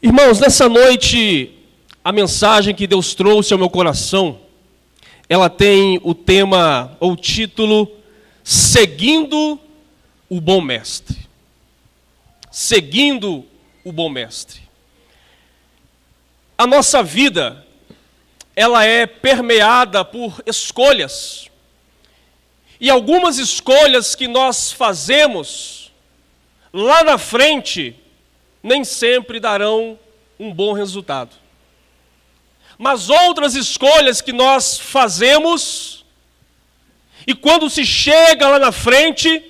Irmãos, nessa noite, a mensagem que Deus trouxe ao meu coração, ela tem o tema, ou o título, Seguindo o Bom Mestre. Seguindo o Bom Mestre. A nossa vida, ela é permeada por escolhas. E algumas escolhas que nós fazemos, lá na frente, nem sempre darão um bom resultado. Mas outras escolhas que nós fazemos, e quando se chega lá na frente,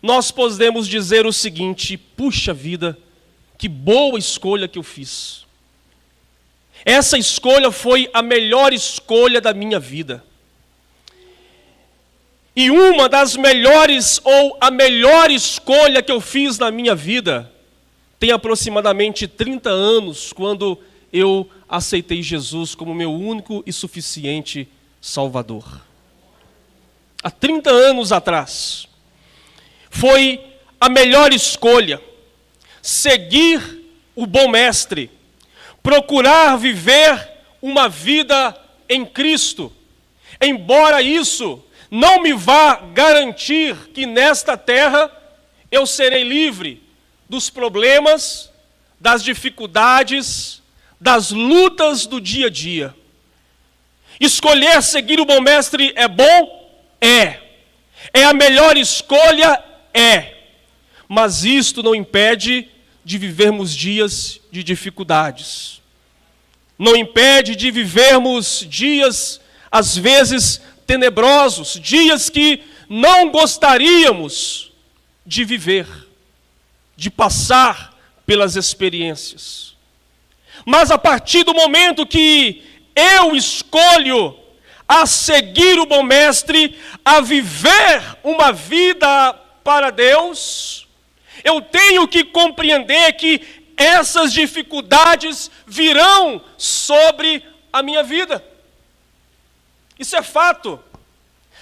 nós podemos dizer o seguinte: puxa vida, que boa escolha que eu fiz. Essa escolha foi a melhor escolha da minha vida. E uma das melhores, ou a melhor escolha que eu fiz na minha vida, tem aproximadamente 30 anos, quando eu aceitei Jesus como meu único e suficiente Salvador. Há 30 anos atrás, foi a melhor escolha, seguir o bom mestre, procurar viver uma vida em Cristo, embora isso não me vá garantir que nesta terra eu serei livre dos problemas, das dificuldades, das lutas do dia a dia. Escolher seguir o bom mestre é bom? É. É a melhor escolha? É. Mas isto não impede de vivermos dias de dificuldades. Não impede de vivermos dias, às vezes, tenebrosos, dias que não gostaríamos de viver, de passar pelas experiências. Mas a partir do momento que eu escolho a seguir o bom mestre, a viver uma vida para Deus, eu tenho que compreender que essas dificuldades virão sobre a minha vida. Isso é fato.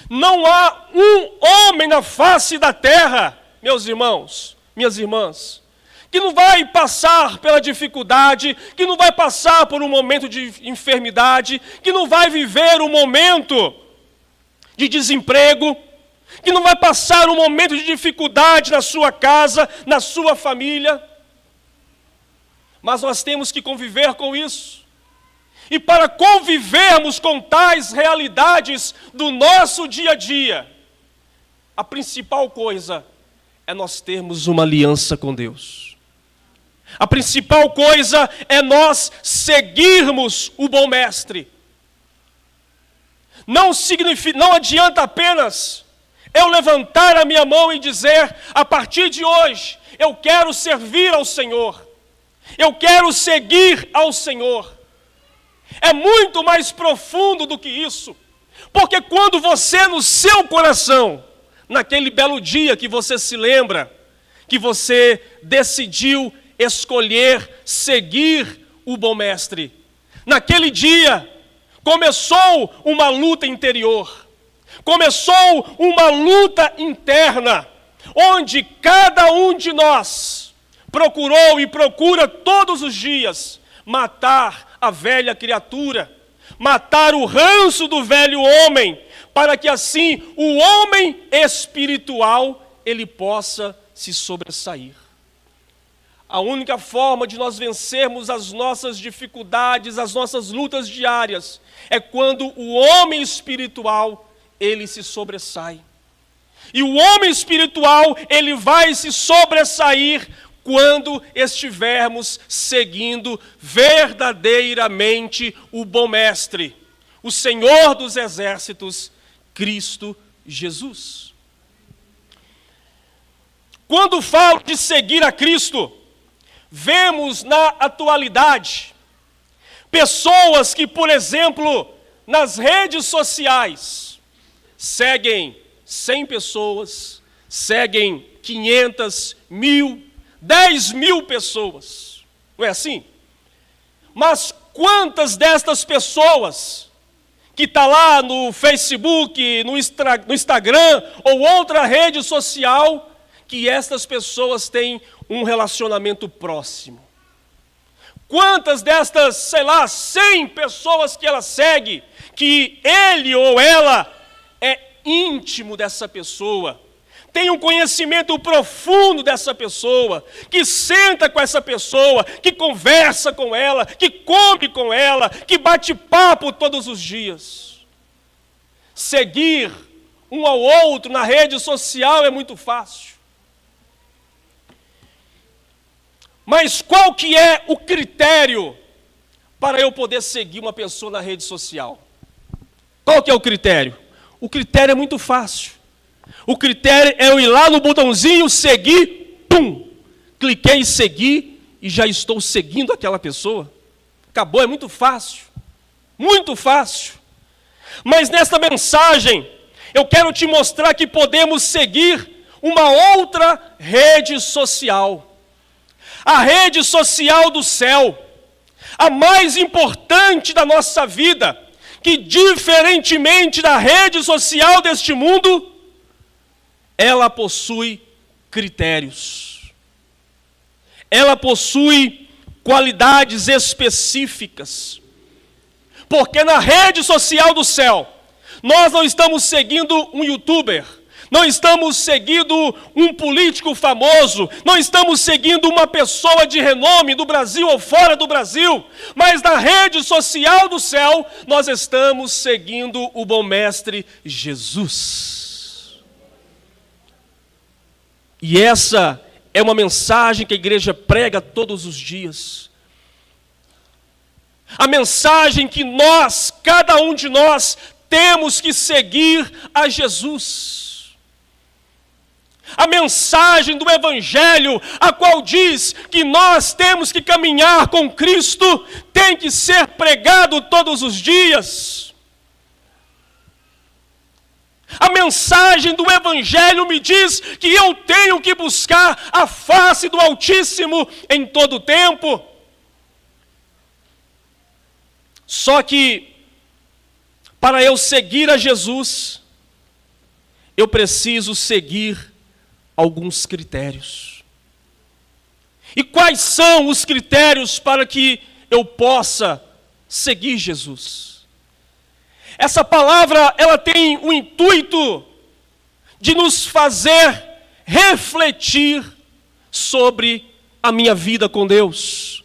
Não há um homem na face da terra, meus irmãos, minhas irmãs, que não vai passar pela dificuldade, que não vai passar por um momento de enfermidade, que não vai viver um momento de desemprego, que não vai passar um momento de dificuldade na sua casa, na sua família. Mas nós temos que conviver com isso. E para convivermos com tais realidades do nosso dia a dia, a principal coisa é nós termos uma aliança com Deus. A principal coisa é nós seguirmos o bom mestre. Não adianta apenas eu levantar a minha mão e dizer: a partir de hoje eu quero servir ao Senhor, eu quero seguir ao Senhor. É muito mais profundo do que isso, porque quando você no seu coração, naquele belo dia que você se lembra, que você decidiu escolher seguir o bom mestre, naquele dia começou uma luta interior, começou uma luta interna, onde cada um de nós procurou e procura todos os dias matar a velha criatura, matar o ranço do velho homem, para que assim o homem espiritual ele possa se sobressair. A única forma de nós vencermos as nossas dificuldades, as nossas lutas diárias, é quando o homem espiritual ele se sobressai. E o homem espiritual ele vai se sobressair quando estivermos seguindo verdadeiramente o bom mestre, o Senhor dos exércitos, Cristo Jesus. Quando falo de seguir a Cristo, vemos na atualidade pessoas que, por exemplo, nas redes sociais, seguem 100 pessoas, seguem 500, 1000, 10.000 pessoas, não é assim? Mas quantas destas pessoas que está lá no Facebook, no Instagram ou outra rede social, que estas pessoas têm um relacionamento próximo? Quantas destas, 100 pessoas que ela segue, que ele ou ela é íntimo dessa pessoa, tem um conhecimento profundo dessa pessoa, que senta com essa pessoa, que conversa com ela, que come com ela, que bate papo todos os dias. Seguir um ao outro na rede social é muito fácil. Mas qual que é o critério para eu poder seguir uma pessoa na rede social? Qual que é o critério? O critério é muito fácil. O critério é eu ir lá no botãozinho, seguir, pum! Cliquei em seguir e já estou seguindo aquela pessoa. Acabou, é muito fácil. Muito fácil. Mas nesta mensagem, eu quero te mostrar que podemos seguir uma outra rede social. A rede social do céu, a mais importante da nossa vida, que diferentemente da rede social deste mundo, ela possui critérios. Ela possui qualidades específicas. Porque na rede social do céu, nós não estamos seguindo um youtuber, não estamos seguindo um político famoso, não estamos seguindo uma pessoa de renome do Brasil ou fora do Brasil, mas na rede social do céu, nós estamos seguindo o bom mestre Jesus. E essa é uma mensagem que a igreja prega todos os dias. A mensagem que nós, cada um de nós, temos que seguir a Jesus. A mensagem do Evangelho, a qual diz que nós temos que caminhar com Cristo, tem que ser pregado todos os dias. A mensagem do Evangelho me diz que eu tenho que buscar a face do Altíssimo em todo o tempo. Só que, para eu seguir a Jesus, eu preciso seguir alguns critérios. E quais são os critérios para que eu possa seguir Jesus? Essa palavra, ela tem o intuito de nos fazer refletir sobre a minha vida com Deus.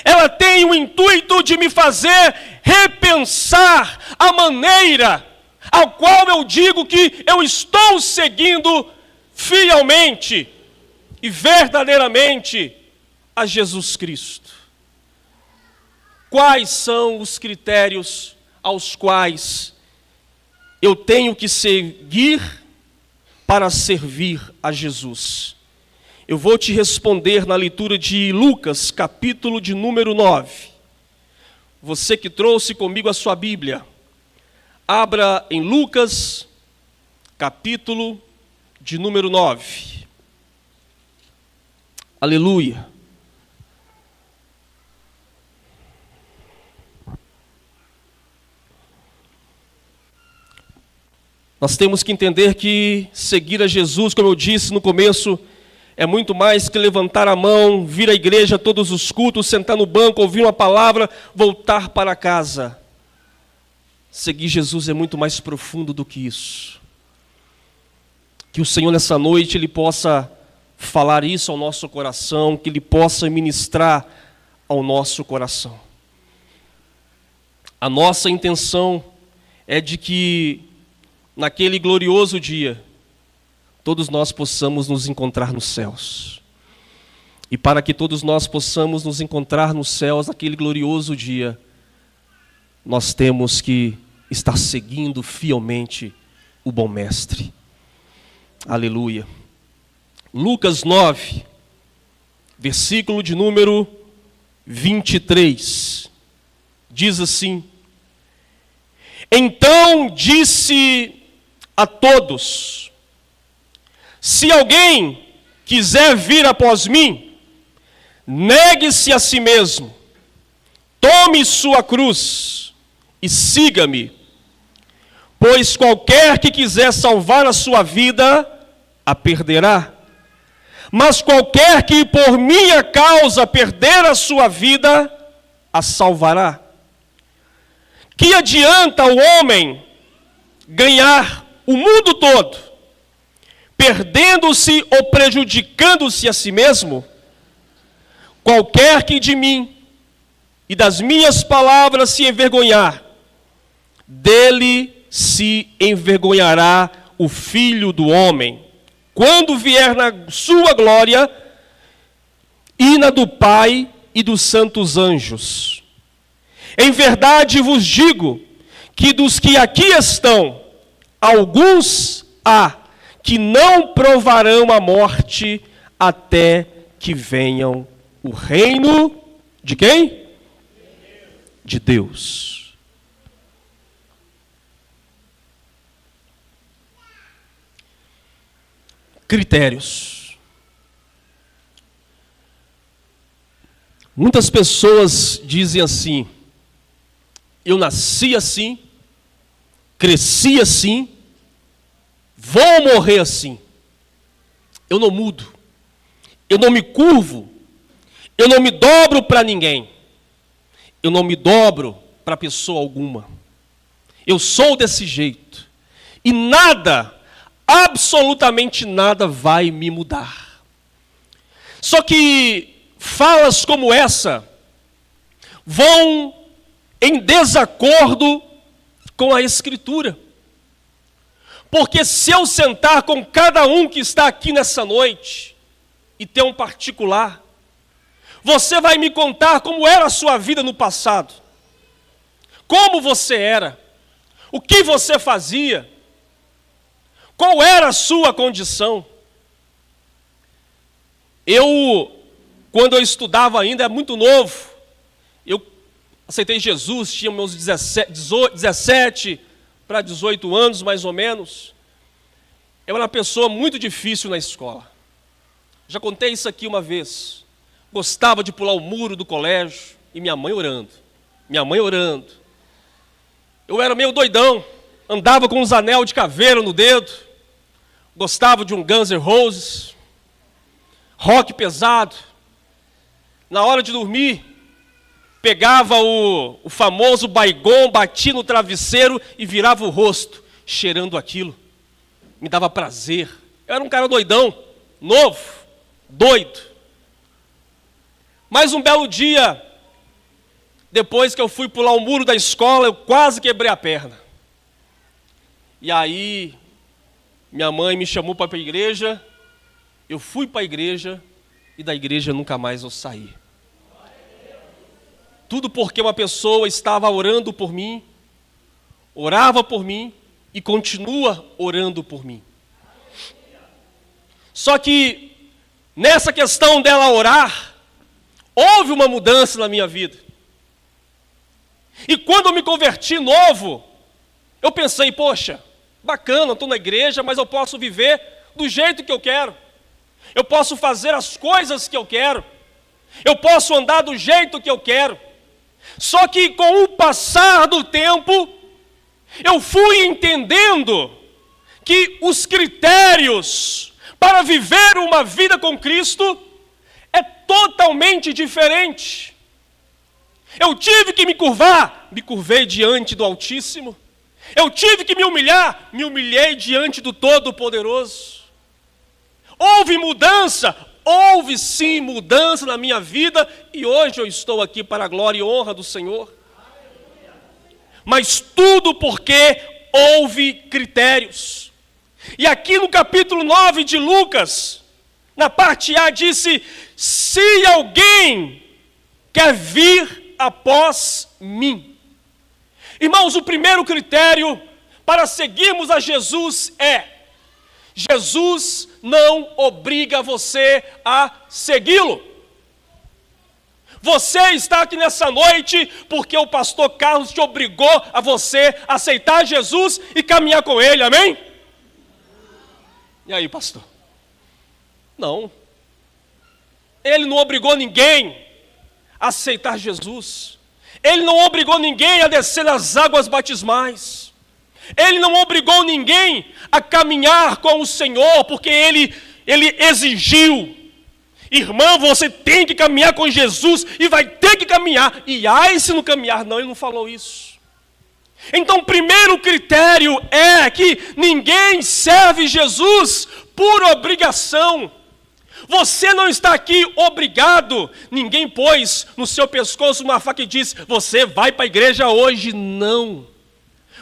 Ela tem o intuito de me fazer repensar a maneira ao qual eu digo que eu estou seguindo fielmente e verdadeiramente a Jesus Cristo. Quais são os critérios aos quais eu tenho que seguir para servir a Jesus? Eu vou te responder na leitura de Lucas, capítulo de número 9. Você que trouxe comigo a sua Bíblia, abra em Lucas, capítulo de número 9. Aleluia. Nós temos que entender que seguir a Jesus, como eu disse no começo, é muito mais que levantar a mão, vir à igreja todos os cultos, sentar no banco, ouvir uma palavra, voltar para casa. Seguir Jesus é muito mais profundo do que isso. Que o Senhor nessa noite, Ele possa falar isso ao nosso coração, que Ele possa ministrar ao nosso coração. A nossa intenção é de que naquele glorioso dia, todos nós possamos nos encontrar nos céus. E para que todos nós possamos nos encontrar nos céus naquele glorioso dia, nós temos que estar seguindo fielmente o bom mestre. Aleluia. Lucas 9, versículo de número 23, diz assim: Então disse a todos: Se alguém quiser vir após mim, negue-se a si mesmo, tome sua cruz e siga-me. Pois qualquer que quiser salvar a sua vida, a perderá. Mas qualquer que por minha causa perder a sua vida, a salvará. Que adianta o homem ganhar o mundo todo, perdendo-se ou prejudicando-se a si mesmo? Qualquer que de mim e das minhas palavras se envergonhar, dele se envergonhará o Filho do Homem, quando vier na sua glória e na do Pai e dos santos anjos. Em verdade vos digo que dos que aqui estão, alguns há que não provarão a morte até que venham o reino de quem? De Deus. Critérios. Muitas pessoas dizem assim: eu nasci assim, cresci assim, vou morrer assim. Eu não mudo, eu não me curvo, eu não me dobro para ninguém, eu não me dobro para pessoa alguma. Eu sou desse jeito e nada, absolutamente nada vai me mudar. Só que falas como essa vão em desacordo com a Escritura. Porque se eu sentar com cada um que está aqui nessa noite e ter um particular, você vai me contar como era a sua vida no passado, como você era, o que você fazia, qual era a sua condição. Quando eu estudava ainda, era muito novo, eu aceitei Jesus, tinha meus 17 para 18 anos, mais ou menos. Eu era uma pessoa muito difícil na escola. Já contei isso aqui uma vez. Gostava de pular o muro do colégio e minha mãe orando. Eu era meio doidão, andava com uns anel de caveira no dedo, gostava de um Guns N' Roses, rock pesado. Na hora de dormir, pegava o famoso Baygon, batia no travesseiro e virava o rosto, cheirando aquilo. Me dava prazer. Eu era um cara doidão, novo, doido. Mas um belo dia, depois que eu fui pular o muro da escola, eu quase quebrei a perna. E aí, minha mãe me chamou para ir para a igreja, eu fui para a igreja e da igreja nunca mais eu saí. Tudo porque uma pessoa estava orando por mim, orava por mim e continua orando por mim. Só que nessa questão dela orar, houve uma mudança na minha vida. E quando eu me converti novo, eu pensei, poxa, bacana, eu estou na igreja, mas eu posso viver do jeito que eu quero. Eu posso fazer as coisas que eu quero. Eu posso andar do jeito que eu quero. Só que com o passar do tempo, eu fui entendendo que os critérios para viver uma vida com Cristo é totalmente diferente. Eu tive que me curvar, me curvei diante do Altíssimo. Eu tive que me humilhar, me humilhei diante do Todo-Poderoso. Houve mudança, houve sim mudança na minha vida e hoje eu estou aqui para a glória e honra do Senhor. Mas tudo porque houve critérios. E aqui no capítulo 9 de Lucas, na parte A, disse: se alguém quer vir após mim. Irmãos, o primeiro critério para seguirmos a Jesus é: Jesus não obriga você a segui-lo. Você está aqui nessa noite porque o pastor Carlos te obrigou a você aceitar Jesus e caminhar com ele, amém? E aí, pastor? Não. Ele não obrigou ninguém a aceitar Jesus. Ele não obrigou ninguém a descer nas águas batismais. Ele não obrigou ninguém a caminhar com o Senhor, porque ele exigiu Irmã, você tem que caminhar com Jesus e vai ter que caminhar. E ai se não caminhar, não, ele não falou isso. Então, o primeiro critério é que ninguém serve Jesus por obrigação. Você não está aqui obrigado. Ninguém pôs no seu pescoço uma faca e disse, você vai para a igreja hoje. Não.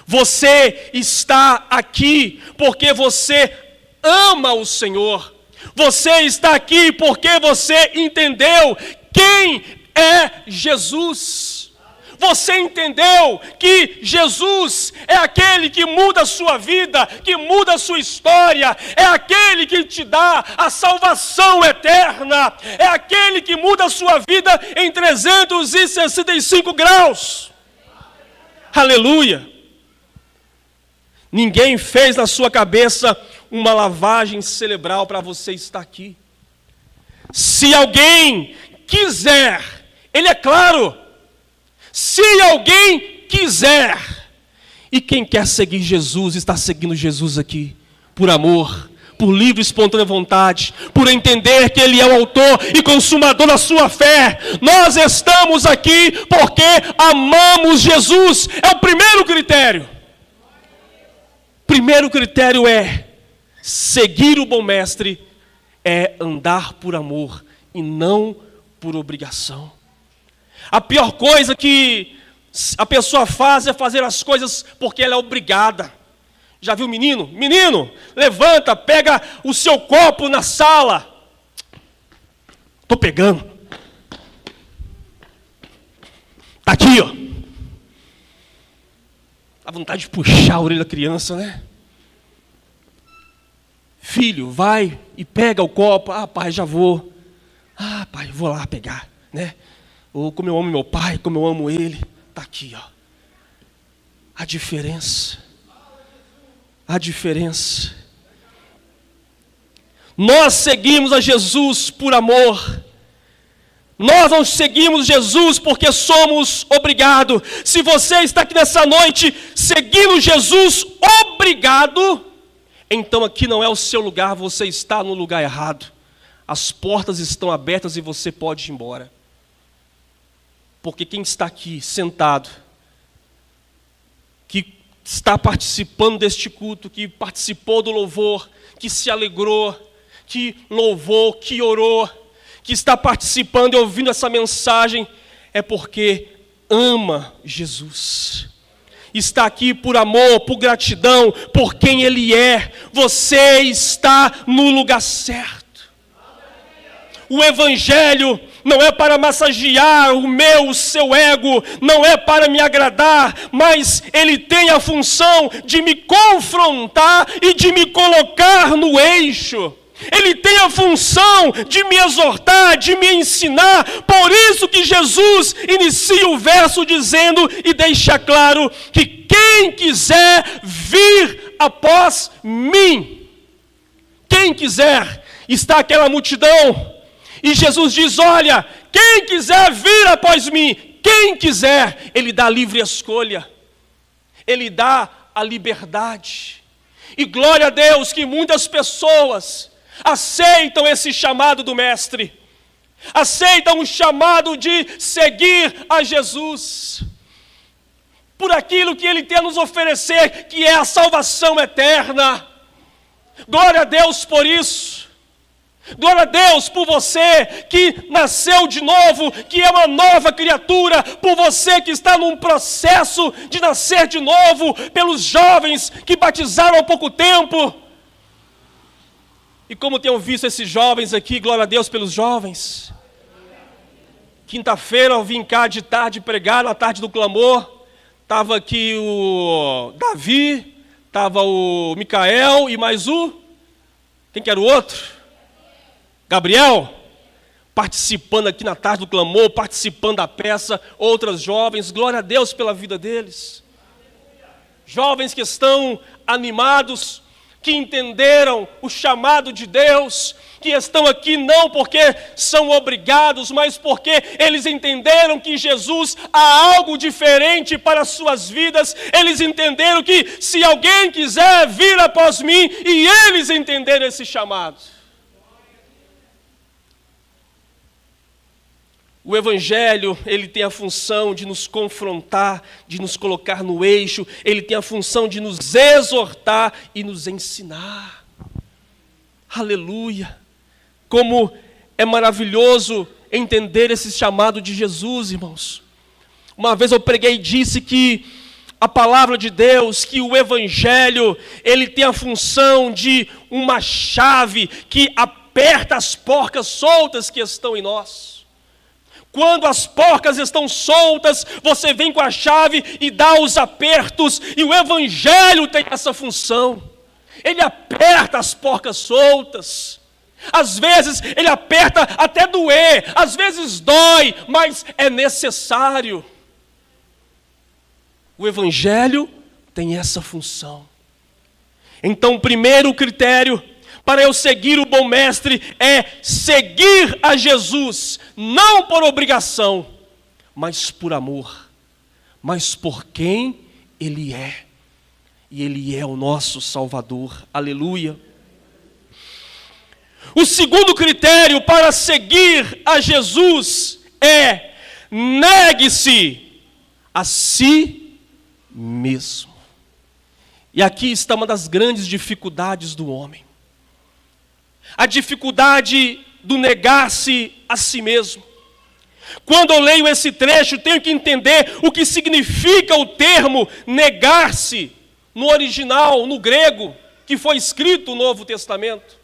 Você está aqui porque você ama o Senhor. Você está aqui porque você entendeu quem é Jesus. Você entendeu que Jesus é aquele que muda a sua vida, que muda a sua história, é aquele que te dá a salvação eterna, é aquele que muda a sua vida em 365 graus. Aleluia! Ninguém fez na sua cabeça uma lavagem cerebral para você estar aqui. Se alguém quiser, ele é claro, se alguém quiser, e quem quer seguir Jesus, está seguindo Jesus aqui, por amor, por livre e espontânea vontade, por entender que Ele é o autor e consumador da sua fé. Nós estamos aqui porque amamos Jesus, é o primeiro critério. Primeiro critério é, seguir o bom mestre é andar por amor e não por obrigação. A pior coisa que a pessoa faz é fazer as coisas porque ela é obrigada. Já viu menino? Menino, levanta, pega o seu copo na sala. Estou pegando. Está aqui, ó. Dá vontade de puxar a orelha da criança, né? Filho, vai e pega o copo. Ah, pai, já vou. Ah, pai, vou lá pegar, né? Ou como eu amo meu pai, como eu amo ele. Está aqui, ó. A diferença. A diferença. Nós seguimos a Jesus por amor. Nós não seguimos Jesus porque somos obrigados. Se você está aqui nessa noite seguindo Jesus obrigado, então aqui não é o seu lugar, você está no lugar errado. As portas estão abertas e você pode ir embora. Porque quem está aqui sentado, que está participando deste culto, que participou do louvor, que se alegrou, que louvou, que orou, que está participando e ouvindo essa mensagem, é porque ama Jesus. Está aqui por amor, por gratidão, por quem Ele é. Você está no lugar certo. O Evangelho não é para massagear o seu ego, não é para me agradar, mas ele tem a função de me confrontar e de me colocar no eixo. Ele tem a função de me exortar, de me ensinar. Por isso que Jesus inicia o verso dizendo e deixa claro que quem quiser vir após mim, quem quiser, está aquela multidão. E Jesus diz, olha, quem quiser vir após mim, quem quiser, Ele dá livre escolha. Ele dá a liberdade. E glória a Deus que muitas pessoas aceitam esse chamado do Mestre. Aceitam o chamado de seguir a Jesus. Por aquilo que Ele tem a nos oferecer, que é a salvação eterna. Glória a Deus por isso. Glória a Deus por você que nasceu de novo, que é uma nova criatura, por você que está num processo de nascer de novo, pelos jovens que batizaram há pouco tempo. E como tenho visto esses jovens aqui, glória a Deus pelos jovens. Quinta-feira eu vim cá de tarde pregar, na tarde do clamor. Estava aqui o Davi, estava o Micael e mais quem que era o outro? Gabriel, participando aqui na tarde do clamor, participando da peça, outras jovens, glória a Deus pela vida deles. Jovens que estão animados, que entenderam o chamado de Deus, que estão aqui não porque são obrigados, mas porque eles entenderam que Jesus há algo diferente para as suas vidas. Eles entenderam que se alguém quiser vir após mim, e eles entenderam esse chamado. O Evangelho, ele tem a função de nos confrontar, de nos colocar no eixo, ele tem a função de nos exortar e nos ensinar. Aleluia! Como é maravilhoso entender esse chamado de Jesus, irmãos. Uma vez eu preguei e disse que a palavra de Deus, que o Evangelho, ele tem a função de uma chave que aperta as porcas soltas que estão em nós. Quando as porcas estão soltas, você vem com a chave e dá os apertos, e o Evangelho tem essa função. Ele aperta as porcas soltas. Às vezes ele aperta até doer, às vezes dói, mas é necessário. O Evangelho tem essa função. Então, o primeiro critério para eu seguir o bom mestre é seguir a Jesus, não por obrigação, mas por amor, mas por quem Ele é. E Ele é o nosso Salvador. Aleluia. O segundo critério para seguir a Jesus é: negue-se a si mesmo. E aqui está uma das grandes dificuldades do homem. A dificuldade do negar-se a si mesmo. Quando eu leio esse trecho, tenho que entender o que significa o termo negar-se no original, no grego, que foi escrito no Novo Testamento.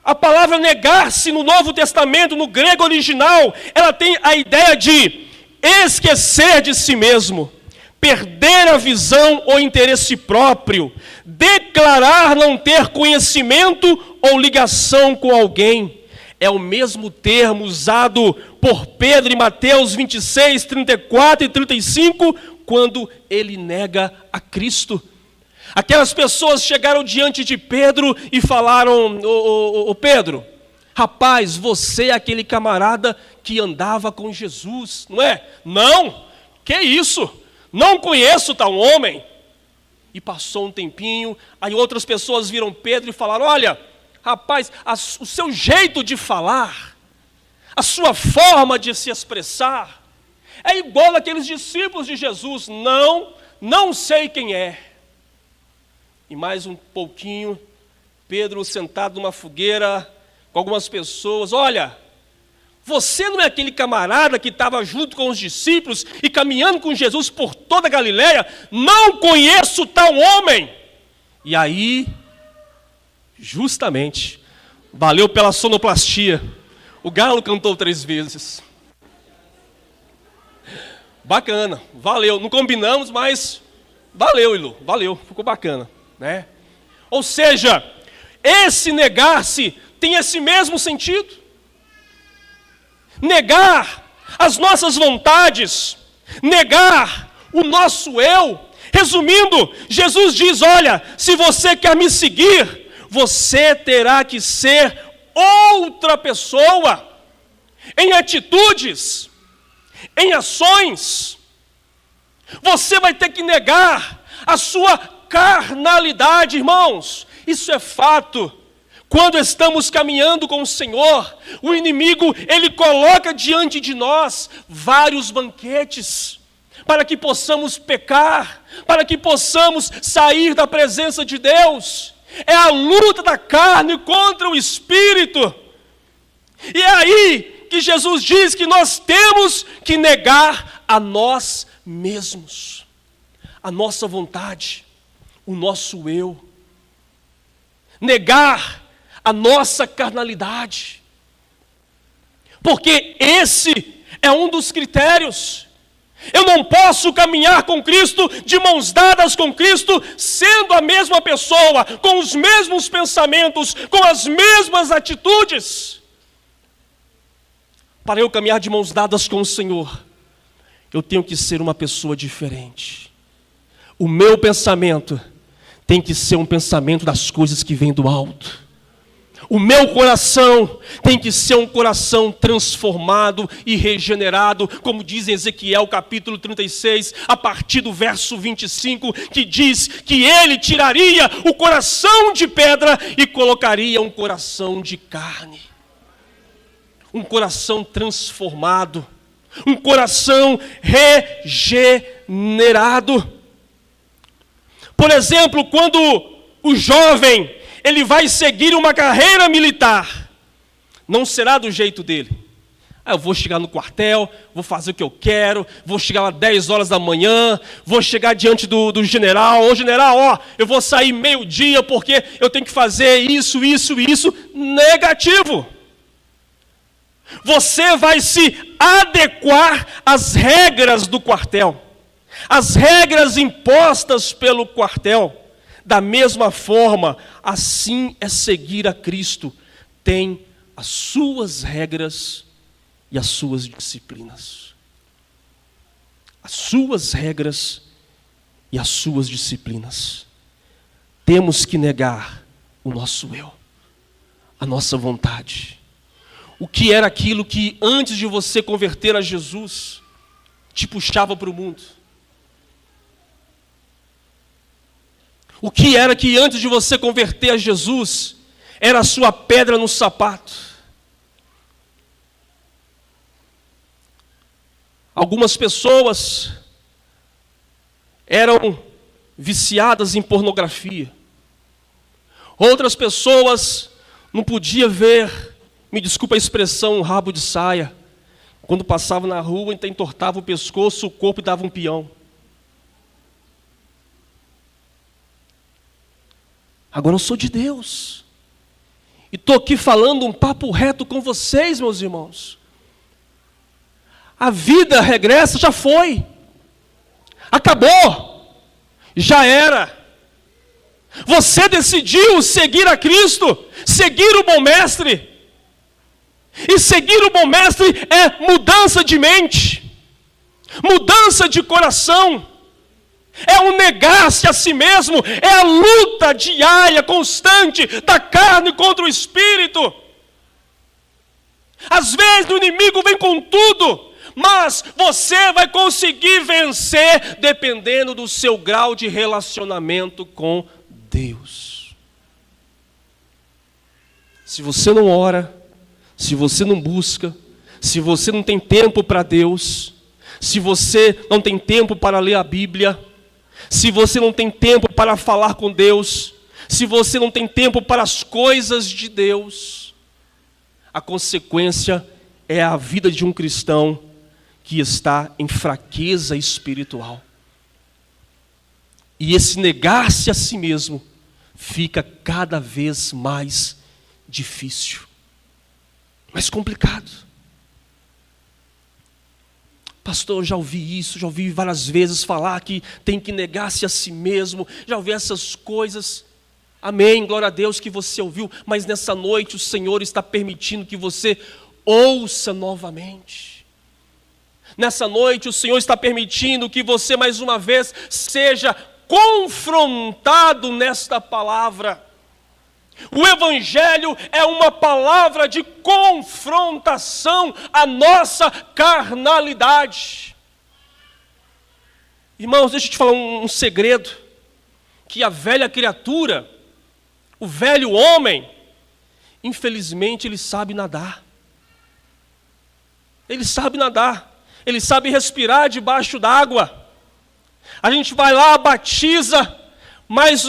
A palavra negar-se no Novo Testamento, no grego original, ela tem a ideia de esquecer de si mesmo, perder a visão ou interesse próprio, declarar não ter conhecimento ou ligação com alguém. É o mesmo termo usado por Pedro em Mateus 26, 34 e 35, quando ele nega a Cristo. Aquelas pessoas chegaram diante de Pedro e falaram: ô Pedro, rapaz, você é aquele camarada que andava com Jesus, não é? Não, que isso? Não conheço tal homem. E passou um tempinho, aí outras pessoas viram Pedro e falaram: olha, rapaz, o seu jeito de falar, a sua forma de se expressar, é igual àqueles discípulos de Jesus. Não sei quem é. E mais um pouquinho, Pedro sentado numa fogueira com algumas pessoas: olha, você não é aquele camarada que estava junto com os discípulos e caminhando com Jesus por toda a Galileia? Não conheço tal homem. E aí, justamente, valeu pela sonoplastia, o galo cantou 3 vezes. Bacana, valeu. Não combinamos, mas valeu, Ilu, valeu, ficou bacana, né? Ou seja, esse negar-se tem esse mesmo sentido. Negar as nossas vontades, negar o nosso eu. Resumindo, Jesus diz: olha, se você quer me seguir, você terá que ser outra pessoa, em atitudes, em ações. Você vai ter que negar a sua carnalidade, irmãos. Isso é fato. Quando estamos caminhando com o Senhor, o inimigo, ele coloca diante de nós vários banquetes, para que possamos pecar, para que possamos sair da presença de Deus. É a luta da carne contra o Espírito. E é aí que Jesus diz que nós temos que negar a nós mesmos, a nossa vontade, o nosso eu. Negar a nossa carnalidade. Porque esse é um dos critérios. Eu não posso caminhar com Cristo, de mãos dadas com Cristo, sendo a mesma pessoa, com os mesmos pensamentos, com as mesmas atitudes. Para eu caminhar de mãos dadas com o Senhor, eu tenho que ser uma pessoa diferente. O meu pensamento tem que ser um pensamento das coisas que vêm do alto. O meu coração tem que ser um coração transformado e regenerado, como diz em Ezequiel capítulo 36, a partir do verso 25, que diz que ele tiraria o coração de pedra e colocaria um coração de carne. um coração transformado, um coração regenerado. Por exemplo, quando o jovem ele vai seguir uma carreira militar, não será do jeito dele. Eu vou chegar no quartel, vou fazer o que eu quero, vou chegar lá 10 horas da manhã, vou chegar diante do general, ô general, eu vou sair meio-dia porque eu tenho que fazer isso. Negativo. Você vai se adequar às regras do quartel, às regras impostas pelo quartel. Da mesma forma, assim é seguir a Cristo. Tem as suas regras e as suas disciplinas. As suas regras e as suas disciplinas. Temos que negar o nosso eu, a nossa vontade. O que era aquilo que antes de você converter a Jesus, te puxava para o mundo? O que era que antes de você converter a Jesus, era a sua pedra no sapato? Algumas pessoas eram viciadas em pornografia. Outras pessoas não podiam ver, me desculpa a expressão, um rabo de saia. Quando passava na rua, então entortava o pescoço, o corpo e dava um peão. Agora eu sou de Deus. E estou aqui falando um papo reto com vocês, meus irmãos. A vida regressa, já foi. Acabou. Já era. Você decidiu seguir a Cristo, seguir o bom mestre. E seguir o bom mestre é mudança de mente, mudança de coração. É um negar-se a si mesmo, é a luta diária, constante, da carne contra o espírito. Às vezes o inimigo vem com tudo, mas você vai conseguir vencer dependendo do seu grau de relacionamento com Deus. Se você não ora, se você não busca, se você não tem tempo para Deus, se você não tem tempo para ler a Bíblia, se você não tem tempo para falar com Deus, se você não tem tempo para as coisas de Deus, a consequência é a vida de um cristão que está em fraqueza espiritual. E esse negar-se a si mesmo fica cada vez mais difícil, mais complicado. Pastor, eu já ouvi isso, já ouvi várias vezes falar que tem que negar-se a si mesmo, já ouvi essas coisas. Amém, glória a Deus que você ouviu, mas nessa noite o Senhor está permitindo que você ouça novamente. Nessa noite o Senhor está permitindo que você mais uma vez seja confrontado nesta palavra. O Evangelho é uma palavra de confrontação à nossa carnalidade. Irmãos, deixa eu te falar um segredo, que a velha criatura, o velho homem, infelizmente ele sabe nadar. Ele sabe nadar, ele sabe respirar debaixo d'água. A gente vai lá, batiza, mas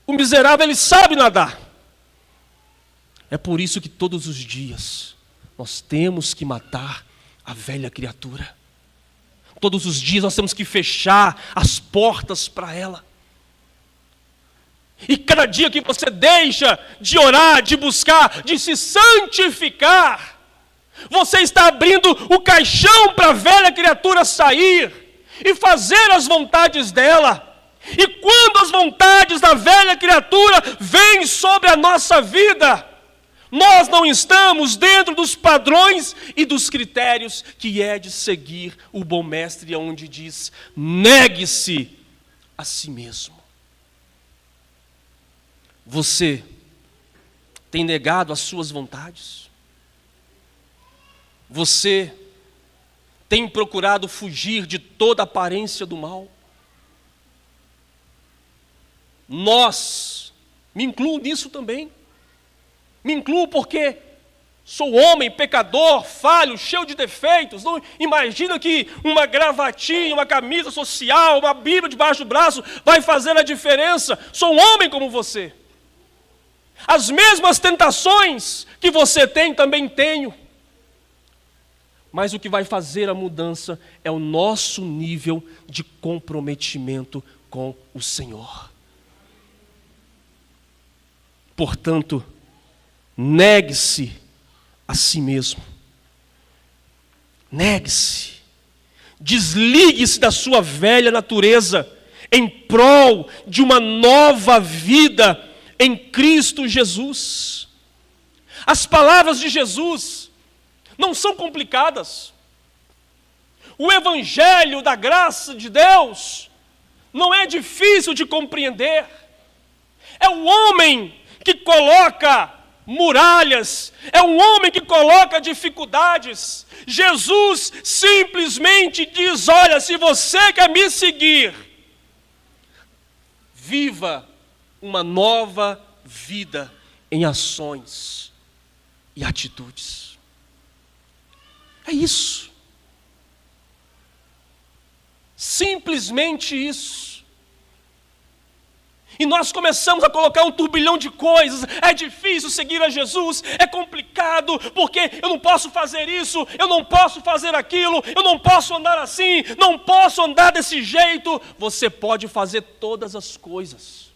o miserável, ele sabe nadar. É por isso que todos os dias nós temos que matar a velha criatura. Todos os dias nós temos que fechar as portas para ela. E cada dia que você deixa de orar, de buscar, de se santificar, você está abrindo o caixão para a velha criatura sair e fazer as vontades dela. E quando as vontades da velha criatura vêm sobre a nossa vida, nós não estamos dentro dos padrões e dos critérios que é de seguir o bom mestre, onde diz: negue-se a si mesmo. Você tem negado as suas vontades? Você tem procurado fugir de toda aparência do mal? Nós, me incluo nisso também, me incluo porque Sou homem, pecador, falho, cheio de defeitos. Não imagina que uma gravatinha, uma camisa social, uma Bíblia debaixo do braço vai fazer a diferença. Sou um homem como você. As mesmas tentações que você tem, também tenho. Mas o que vai fazer a mudança é o nosso nível de comprometimento com o Senhor. Portanto, negue-se a si mesmo. Negue-se. Desligue-se da sua velha natureza em prol de uma nova vida em Cristo Jesus. As palavras de Jesus não são complicadas. O evangelho da graça de Deus não é difícil de compreender. É um homem que coloca muralhas, é um homem que coloca dificuldades. Jesus simplesmente diz: olha, se você quer me seguir, viva uma nova vida em ações e atitudes. É isso. Simplesmente isso. E nós começamos a colocar um turbilhão de coisas. É difícil seguir a Jesus, é complicado, porque eu não posso fazer isso, eu não posso fazer aquilo, eu não posso andar assim, não posso andar desse jeito. Você pode fazer todas as coisas.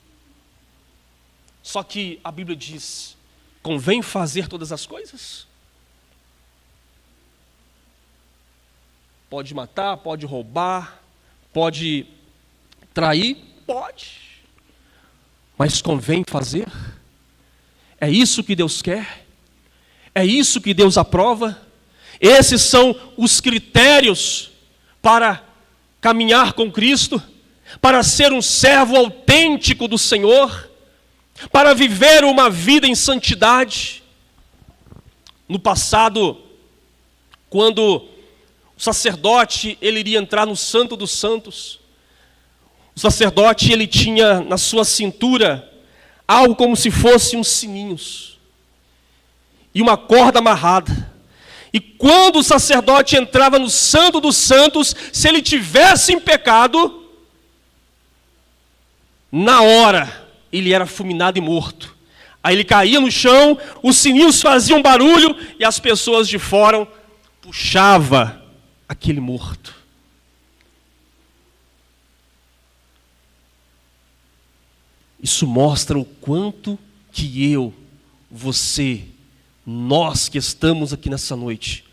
Só que a Bíblia diz: convém fazer todas as coisas? Pode matar, pode roubar, pode trair? Pode. Mas convém fazer? É isso que Deus quer? É isso que Deus aprova? Esses são os critérios para caminhar com Cristo, para ser um servo autêntico do Senhor, para viver uma vida em santidade. No passado, quando o sacerdote ele iria entrar no Santo dos Santos, o sacerdote ele tinha na sua cintura algo como se fosse uns sininhos e uma corda amarrada. E quando o sacerdote entrava no Santo dos Santos, se ele tivesse em pecado, na hora ele era fulminado e morto. Aí ele caía no chão, os sininhos faziam barulho e as pessoas de fora puxavam aquele morto. Isso mostra o quanto que eu, você, nós que estamos aqui nessa noite,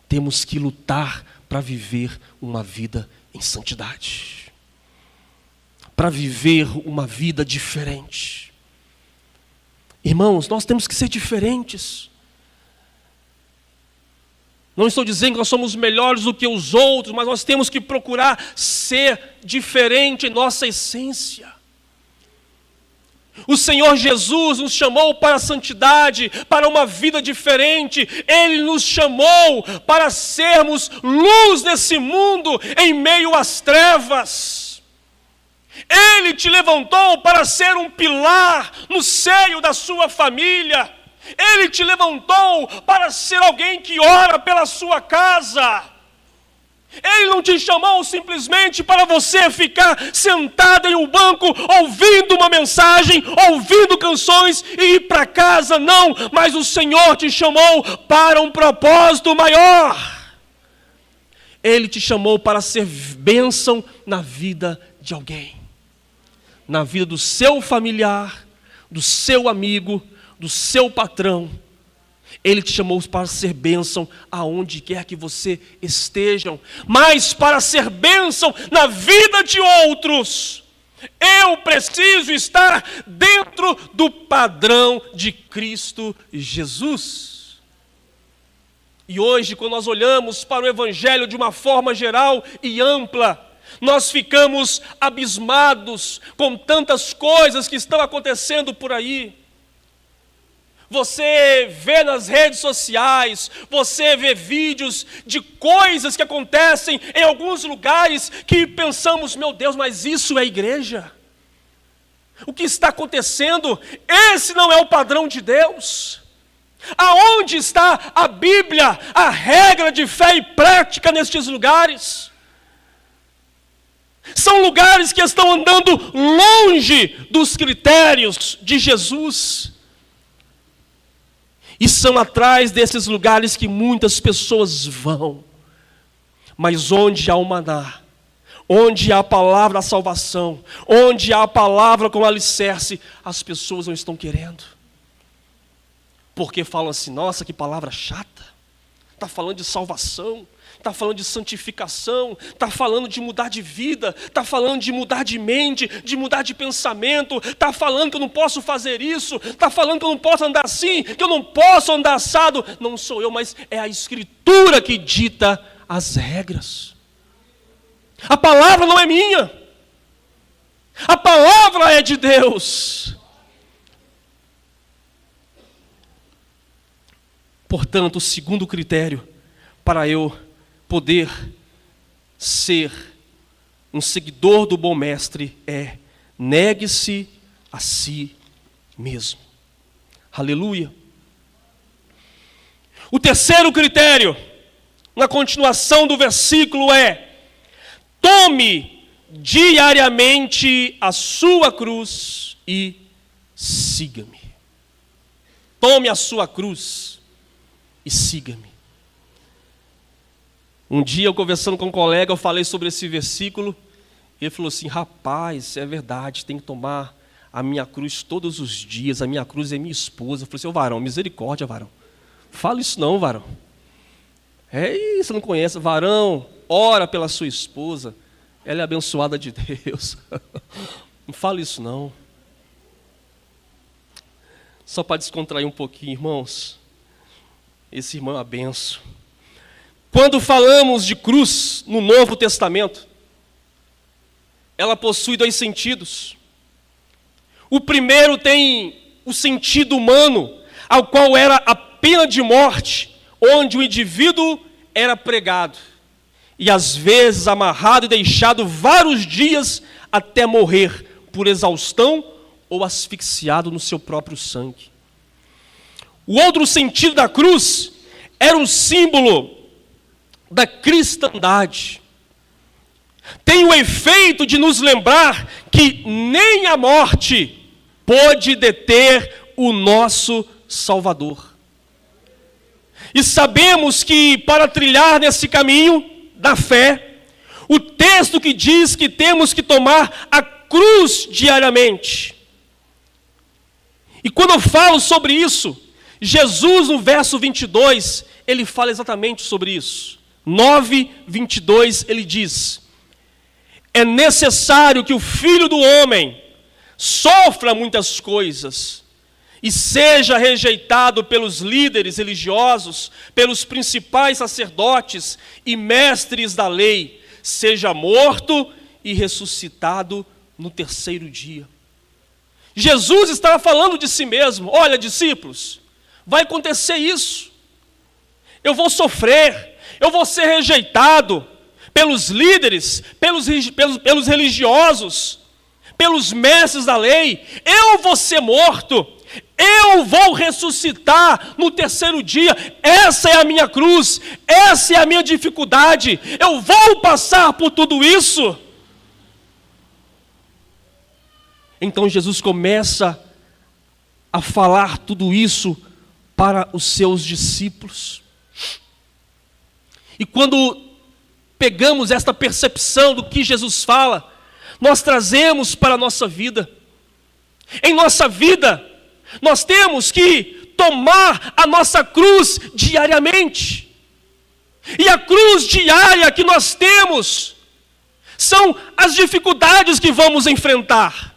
temos que lutar para viver uma vida em santidade, para viver uma vida diferente. Irmãos, nós temos que ser diferentes. Não estou dizendo que nós somos melhores do que os outros, mas nós temos que procurar ser diferente em nossa essência. O Senhor Jesus nos chamou para a santidade, para uma vida diferente. Ele nos chamou para sermos luz nesse mundo em meio às trevas. Ele te levantou para ser um pilar no seio da sua família. Ele te levantou para ser alguém que ora pela sua casa. Ele não te chamou simplesmente para você ficar sentado em um banco, ouvindo uma mensagem, ouvindo canções e ir para casa, não. Mas o Senhor te chamou para um propósito maior. Ele te chamou para ser bênção na vida de alguém. Na vida do seu familiar, do seu amigo, do seu patrão. Ele te chamou para ser bênção aonde quer que você esteja, mas para ser bênção na vida de outros, eu preciso estar dentro do padrão de Cristo Jesus. E hoje, quando nós olhamos para o Evangelho de uma forma geral e ampla, nós ficamos abismados com tantas coisas que estão acontecendo por aí. Você vê nas redes sociais, você vê vídeos de coisas que acontecem em alguns lugares que pensamos, meu Deus, mas isso é igreja? O que está acontecendo? Esse não é o padrão de Deus. Aonde está a Bíblia, a regra de fé e prática nestes lugares? São lugares que estão andando longe dos critérios de Jesus. E são atrás desses lugares que muitas pessoas vão. Mas onde há o maná, onde há a palavra da salvação, onde há a palavra como alicerce, as pessoas não estão querendo. Porque falam assim, nossa, que palavra chata. Está falando de salvação, está falando de santificação, está falando de mudar de vida, está falando de mudar de mente, de mudar de pensamento, está falando que eu não posso fazer isso, está falando que eu não posso andar assim, que eu não posso andar assado. Não sou eu, mas é a Escritura que dita as regras. A palavra não é minha, a palavra é de Deus. Portanto, o segundo critério para eu poder ser um seguidor do bom mestre é: negue-se a si mesmo. Aleluia. O terceiro critério, na continuação do versículo, é: tome diariamente a sua cruz e siga-me. Tome a sua cruz e siga-me. Um dia, eu conversando com um colega, eu falei sobre esse versículo, e ele falou assim: rapaz, é verdade, tem que tomar a minha cruz todos os dias, a minha cruz é minha esposa. Eu falei assim: ô varão, misericórdia, varão, fala isso não, varão. É isso, não conhece, varão, ora pela sua esposa, ela é abençoada de Deus. Não fala isso não. Só para descontrair um pouquinho, irmãos, esse irmão é uma benção. Quando falamos de cruz no Novo Testamento, ela possui dois sentidos. O primeiro tem o sentido humano, ao qual era a pena de morte, onde o indivíduo era pregado, e às vezes amarrado e deixado vários dias até morrer por exaustão ou asfixiado no seu próprio sangue. O outro sentido da cruz era um símbolo da cristandade. Tem o efeito de nos lembrar que nem a morte pôde deter o nosso Salvador. E sabemos que para trilhar nesse caminho da fé, o texto que diz que temos que tomar a cruz diariamente. E quando eu falo sobre isso, Jesus no verso 22, ele fala exatamente sobre isso. 9:22, ele diz: é necessário que o Filho do Homem sofra muitas coisas e seja rejeitado pelos líderes religiosos, pelos principais sacerdotes e mestres da lei, seja morto e ressuscitado no terceiro dia. Jesus estava falando de si mesmo: olha, discípulos, vai acontecer isso, eu vou sofrer, eu vou ser rejeitado pelos líderes, pelos religiosos, pelos mestres da lei, eu vou ser morto, eu vou ressuscitar no terceiro dia. Essa é a minha cruz, essa é a minha dificuldade, eu vou passar por tudo isso. Então Jesus começa a falar tudo isso para os seus discípulos. E quando pegamos esta percepção do que Jesus fala, nós trazemos para a nossa vida. Em nossa vida, nós temos que tomar a nossa cruz diariamente. E a cruz diária que nós temos são as dificuldades que vamos enfrentar.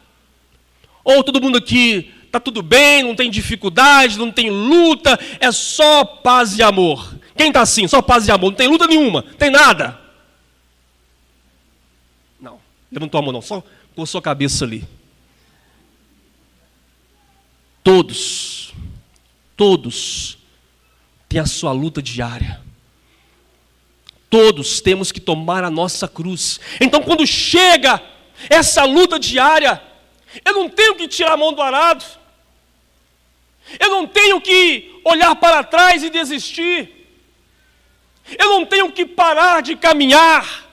Ou todo mundo aqui está tudo bem, não tem dificuldade, não tem luta, é só paz e amor. Quem está assim? Só paz e amor, não tem luta nenhuma, tem nada. Não, levantou a mão não, só coçou a cabeça ali. Todos têm a sua luta diária. Todos temos que tomar a nossa cruz. Então quando chega essa luta diária, eu não tenho que tirar a mão do arado. Eu não tenho que olhar para trás e desistir. Eu não tenho que parar de caminhar.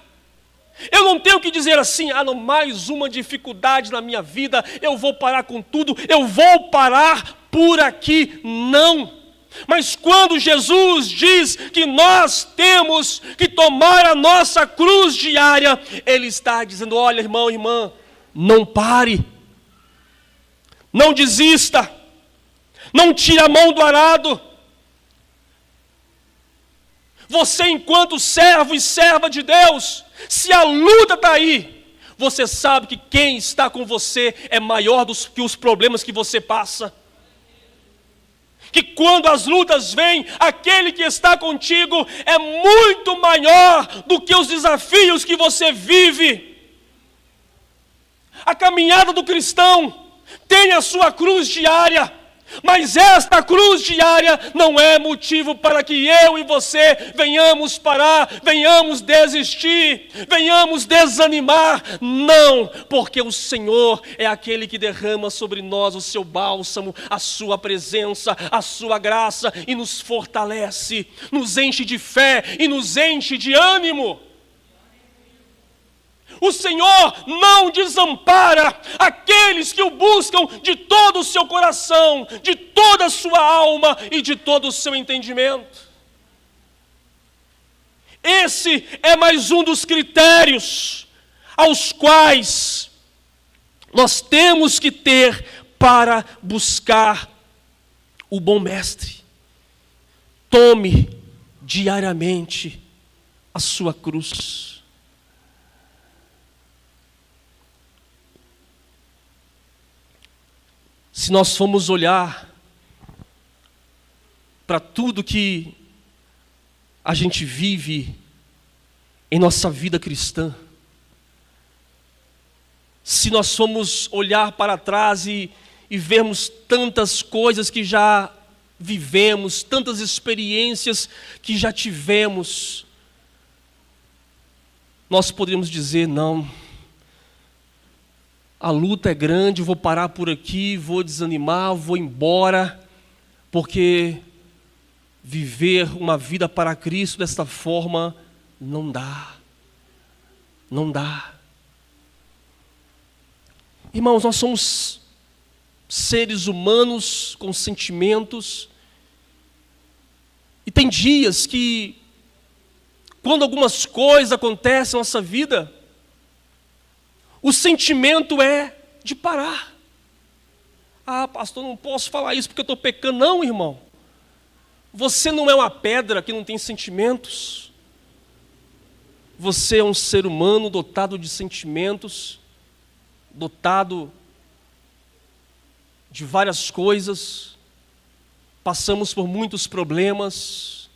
Eu não tenho que dizer assim, não, mais uma dificuldade na minha vida, eu vou parar com tudo, eu vou parar por aqui. Não. Mas quando Jesus diz que nós temos que tomar a nossa cruz diária, Ele está dizendo, olha, irmão, irmã, não pare, não desista, não tire a mão do arado. Você, enquanto servo e serva de Deus, se a luta está aí, você sabe que quem está com você é maior que os problemas que você passa. Que quando as lutas vêm, aquele que está contigo é muito maior do que os desafios que você vive. A caminhada do cristão tem a sua cruz diária. Mas esta cruz diária não é motivo para que eu e você venhamos parar, venhamos desistir, venhamos desanimar. Não, porque o Senhor é aquele que derrama sobre nós o seu bálsamo, a sua presença, a sua graça e nos fortalece, nos enche de fé e nos enche de ânimo. O Senhor não desampara aqueles que o buscam de todo o seu coração, de toda a sua alma e de todo o seu entendimento. Esse é mais um dos critérios aos quais nós temos que ter para buscar o bom mestre. Tome diariamente a sua cruz. Se nós formos olhar para tudo que a gente vive em nossa vida cristã, se nós formos olhar para trás e vermos tantas coisas que já vivemos, tantas experiências que já tivemos, nós poderíamos dizer, não, a luta é grande, vou parar por aqui, vou desanimar, vou embora, porque viver uma vida para Cristo desta forma não dá. Não dá. Irmãos, nós somos seres humanos com sentimentos, e tem dias que, quando algumas coisas acontecem na nossa vida, o sentimento é de parar. Pastor, não posso falar isso porque eu estou pecando. Não, irmão. Você não é uma pedra que não tem sentimentos. Você é um ser humano dotado de sentimentos, dotado de várias coisas. Passamos por muitos problemas.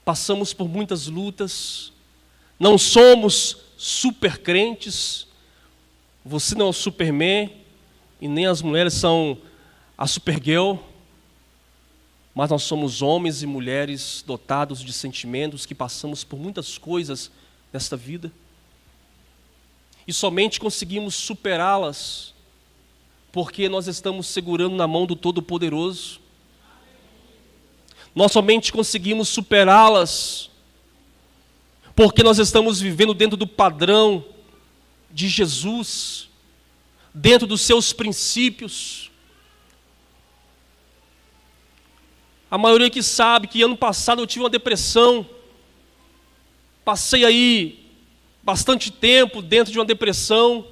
Passamos por muitas lutas. Não somos super crentes, você não é o Superman e nem as mulheres são a Supergirl, mas nós somos homens e mulheres dotados de sentimentos que passamos por muitas coisas nesta vida e somente conseguimos superá-las porque nós estamos segurando na mão do Todo-Poderoso. Nós somente conseguimos superá-las porque nós estamos vivendo dentro do padrão de Jesus, dentro dos seus princípios. A maioria que sabe que ano passado eu tive uma depressão, passei aí bastante tempo dentro de uma depressão,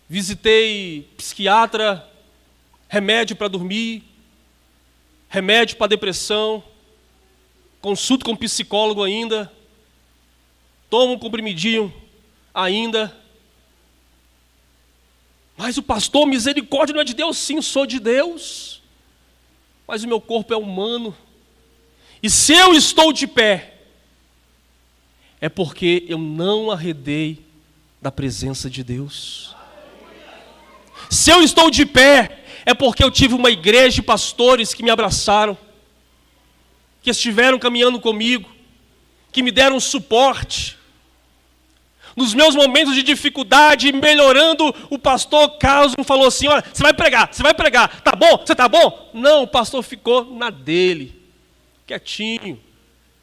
visitei psiquiatra, remédio para dormir, remédio para depressão, consulto com psicólogo ainda, tomo um comprimidinho ainda. Mas o pastor, misericórdia não é de Deus? Sim, sou de Deus. Mas o meu corpo é humano. E se eu estou de pé, é porque eu não arredei da presença de Deus. Se eu estou de pé, é porque eu tive uma igreja de pastores que me abraçaram, que estiveram caminhando comigo, que me deram suporte. Nos meus momentos de dificuldade, melhorando, o pastor Carlos me falou assim, olha, você vai pregar, tá bom? Você tá bom? Não, o pastor ficou na dele, quietinho.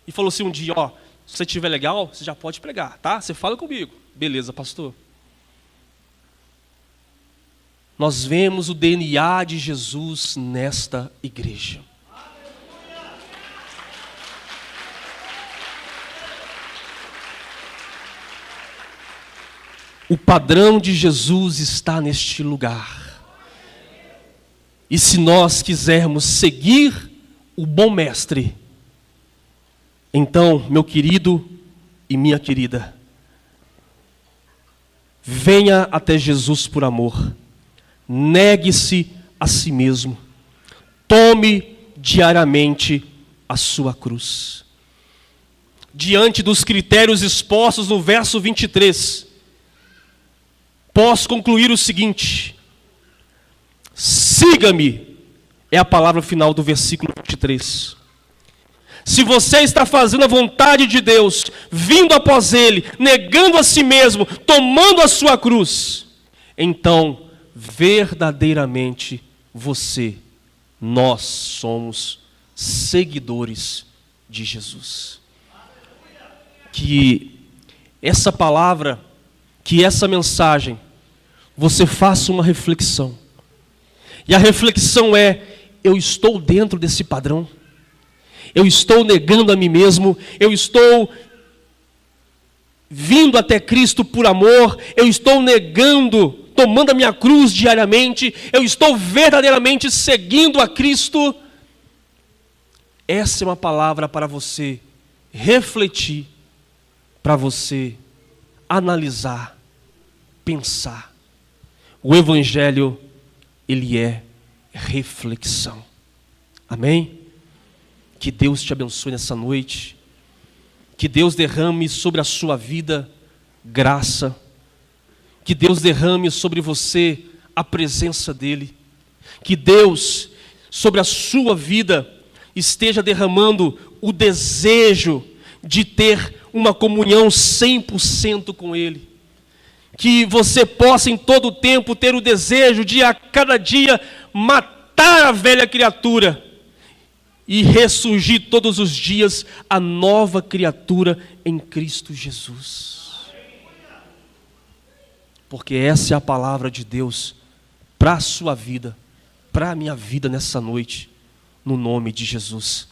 E falou assim um dia, ó, se você estiver legal, você já pode pregar, tá? Você fala comigo. Beleza, pastor. Nós vemos o DNA de Jesus nesta igreja. O padrão de Jesus está neste lugar. E se nós quisermos seguir o bom mestre, então, meu querido e minha querida, venha até Jesus por amor. Negue-se a si mesmo. Tome diariamente a sua cruz. Diante dos critérios expostos no verso 23, posso concluir o seguinte: siga-me, é a palavra final do versículo 23. Se você está fazendo a vontade de Deus, vindo após Ele, negando a si mesmo, tomando a sua cruz, então, verdadeiramente, nós somos seguidores de Jesus. Que essa palavra, que essa mensagem, você faça uma reflexão. E a reflexão é: eu estou dentro desse padrão? Eu estou negando a mim mesmo? Eu estou vindo até Cristo por amor? Eu estou negando, tomando a minha cruz diariamente? Eu estou verdadeiramente seguindo a Cristo? Essa é uma palavra para você refletir, para você analisar, pensar. O Evangelho, ele é reflexão. Amém? Que Deus te abençoe nessa noite. Que Deus derrame sobre a sua vida graça. Que Deus derrame sobre você a presença dEle. Que Deus, sobre a sua vida, esteja derramando o desejo de ter uma comunhão 100% com Ele. Que você possa em todo o tempo ter o desejo de a cada dia matar a velha criatura e ressurgir todos os dias a nova criatura em Cristo Jesus. Porque essa é a palavra de Deus para a sua vida, para a minha vida nessa noite, no nome de Jesus.